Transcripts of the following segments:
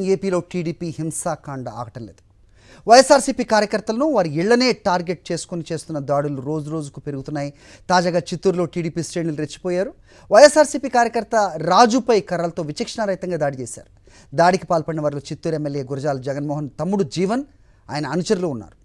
ఏపీలో టీడీపీ హింసాకాండ ఆగటం లేదు. వైఎస్ఆర్సీపీ కార్యకర్తలను వారి ఇళ్లనే టార్గెట్ చేసుకుని చేస్తున్న దాడులు రోజు రోజుకు పెరుగుతున్నాయి. తాజాగా చిత్తూరులో టీడీపీ శ్రేణులు రెచ్చిపోయారు. వైఎస్ఆర్సీపీ కార్యకర్త రాజుపై కర్రలతో విచక్షణారహితంగా దాడి చేశారు. దాడికి పాల్పడిన వారిలో చిత్తూరు ఎమ్మెల్యే గురజాల జగన్మోహన్ తమ్ముడు జీవన్, ఆయన అనుచరులు ఉన్నారు.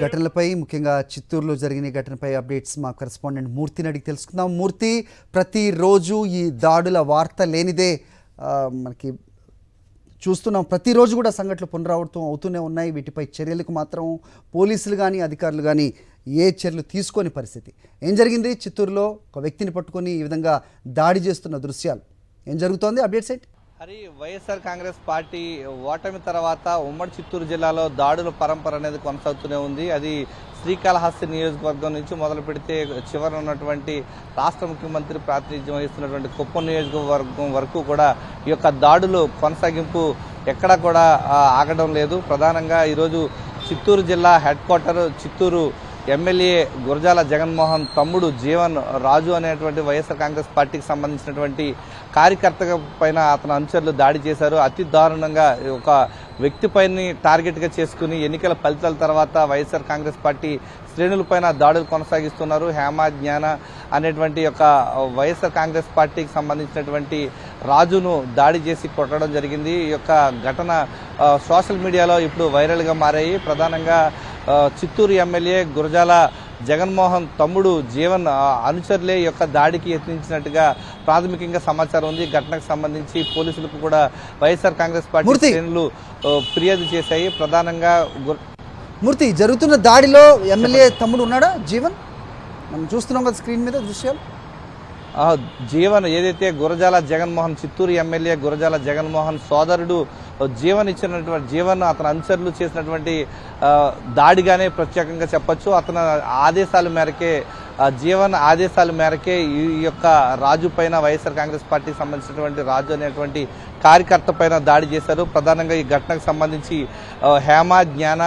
ఘటనలపై, ముఖ్యంగా చిత్తూరులో జరిగిన ఘటనపై అప్డేట్స్ మా కరెస్పాండెంట్ మూర్తిని అడిగి తెలుసుకుందాం. మూర్తి, ప్రతిరోజు ఈ దాడుల వార్త లేనిదే మనకి చూస్తున్నాం. ప్రతిరోజు కూడా సంఘటనలు పునరావృతం అవుతూనే ఉన్నాయి. వీటిపై చర్యలకు మాత్రం పోలీసులు కానీ అధికారులు కానీ ఏ చర్యలు తీసుకోని పరిస్థితి. ఏం జరిగింది? చిత్తూరులో ఒక వ్యక్తిని పట్టుకొని ఈ విధంగా దాడి చేస్తున్న దృశ్యాలు ఏం జరుగుతోంది? అప్డేట్స్ ఏంటి? హరి, వైఎస్ఆర్ కాంగ్రెస్ పార్టీ ఓటమి తర్వాత ఉమ్మడి చిత్తూరు జిల్లాలో దాడుల పరంపర అనేది కొనసాగుతూనే ఉంది. అది శ్రీకాళహస్తి నియోజకవర్గం నుంచి మొదలు పెడితే చివర ఉన్నటువంటి రాష్ట్ర ముఖ్యమంత్రి ప్రాతినిధ్యం వహిస్తున్నటువంటి కుప్పం నియోజకవర్గం వరకు కూడా ఈ యొక్క దాడులు కొనసాగింపు ఎక్కడా కూడా ఆగడం లేదు. ప్రధానంగా ఈరోజు చిత్తూరు జిల్లా head quarter Chittoor MLA Gurajala Jaganmohan తమ్ముడు జీవన్ రాజు అనేటువంటి వైఎస్ఆర్ కాంగ్రెస్ పార్టీకి సంబంధించినటువంటి కార్యకర్త పైన అతని అనుచరులు దాడి చేశారు. అతి దారుణంగా ఒక వ్యక్తిపైని టార్గెట్గా చేసుకుని ఎన్నికల ఫలితాల తర్వాత వైఎస్ఆర్ కాంగ్రెస్ పార్టీ శ్రేణులపైన దాడులు కొనసాగిస్తున్నారు. హేమ జ్ఞాన అనేటువంటి యొక్క వైఎస్ఆర్ కాంగ్రెస్ పార్టీకి సంబంధించినటువంటి రాజును దాడి చేసి కొట్టడం జరిగింది. ఈ యొక్క ఘటన సోషల్ మీడియాలో ఇప్పుడు వైరల్గా మారాయి. ప్రధానంగా చిత్తూరు ఎమ్మెల్యే గురజాల జగన్మోహన్ తమ్ముడు జీవన్ అనుచరులే యొక్క దాడికి యత్నించినట్టుగా ప్రాథమికంగా సమాచారం ఉంది. ఘటనకు సంబంధించి పోలీసులకు కూడా వైఎస్ఆర్ కాంగ్రెస్ పార్టీ శ్రేణులు ఫిర్యాదు చేశాయి. ప్రధానంగా మూర్తి, జరుగుతున్న దాడిలో ఎమ్మెల్యే తమ్ముడు ఉన్నాడా జీవన్? మనం చూస్తున్నాం కదా స్క్రీన్ మీద దృశ్యాలు. జీవన్ ఏదైతే గురజాల జగన్మోహన్ చిత్తూరు ఎమ్మెల్యే గురజాల జగన్మోహన్ సోదరుడు జీవన్ ఇచ్చినటువంటి జీవన్ అతని అనుచరులు చేసినటువంటి దాడిగానే ప్రత్యేకంగా చెప్పొచ్చు. అతని ఆదేశాల మేరకే జీవన్ ఆదేశాల మేరకే ఈ యొక్క రాజు పైన వైఎస్ఆర్ కాంగ్రెస్ పార్టీకి సంబంధించినటువంటి రాజు అనేటువంటి కార్యకర్త పైన దాడి చేశారు. ప్రధానంగా ఈ ఘటనకు సంబంధించి హేమ జ్ఞాన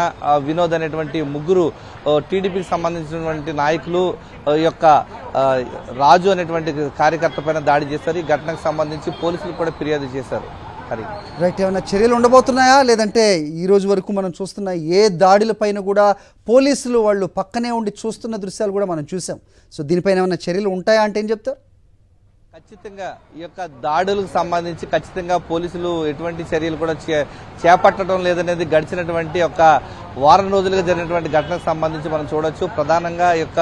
వినోద్ అనేటువంటి ముగ్గురు టీడీపీకి సంబంధించినటువంటి నాయకులు ఈ యొక్క రాజు అనేటువంటి కార్యకర్త పైన దాడి చేశారు. ఈ ఘటనకు సంబంధించి పోలీసులు కూడా ఫిర్యాదు చేశారు. రైట్, ఏమైనా చర్యలు ఉండబోతున్నాయా? లేదంటే ఈ రోజు వరకు మనం చూస్తున్న ఏ దాడుల పైన కూడా పోలీసులు వాళ్ళు పక్కనే ఉండి చూస్తున్న దృశ్యాలు కూడా మనం చూసాం. సో దీనిపైన ఏమైనా చర్యలు ఉంటాయా అంటే ఏం చెప్తారు? ఖచ్చితంగా ఈ యొక్క దాడులకు సంబంధించి ఖచ్చితంగా పోలీసులు ఎటువంటి చర్యలు కూడా చేపట్టడం లేదనేది గడిచినటువంటి ఒక వారం రోజులుగా జరిగినటువంటి ఘటనకు సంబంధించి మనం చూడొచ్చు. ప్రధానంగా ఈ యొక్క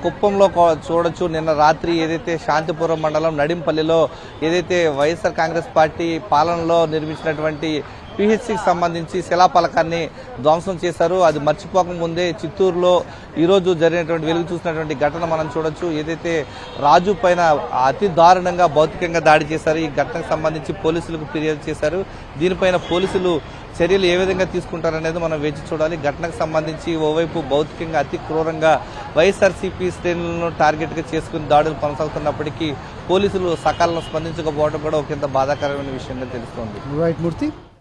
కుప్పంలో చూడొచ్చు. నిన్న రాత్రి ఏదైతే శాంతిపురం మండలం నడింపల్లిలో ఏదైతే వైఎస్ఆర్ కాంగ్రెస్ పార్టీ పాలనలో నిర్మించినటువంటి పిహెచ్సికి సంబంధించి శిలాఫలకాన్ని ధ్వంసం చేశారు. అది మర్చిపోకముందే చిత్తూరులో ఈరోజు జరిగినటువంటి వెలుగు చూసినటువంటి ఘటన మనం చూడొచ్చు. ఏదైతే రాజు పైన అతి దారుణంగా భౌతికంగా దాడి చేశారు. ఈ ఘటనకు సంబంధించి పోలీసులకు ఫిర్యాదు చేశారు. దీనిపైన పోలీసులు చర్యలు ఏ విధంగా తీసుకుంటారనేది మనం వేచి చూడాలి. ఘటనకు సంబంధించి ఓవైపు భౌతికంగా అతి క్రూరంగా వైఎస్ఆర్సీపీ శ్రేణులను టార్గెట్గా చేసుకుని దాడులు కొనసాగుతున్నప్పటికీ పోలీసులు సకాలంలో స్పందించకపోవడం కూడా ఒక బాధాకరమైన విషయంగా తెలుస్తోంది. రైట్ మూర్తి.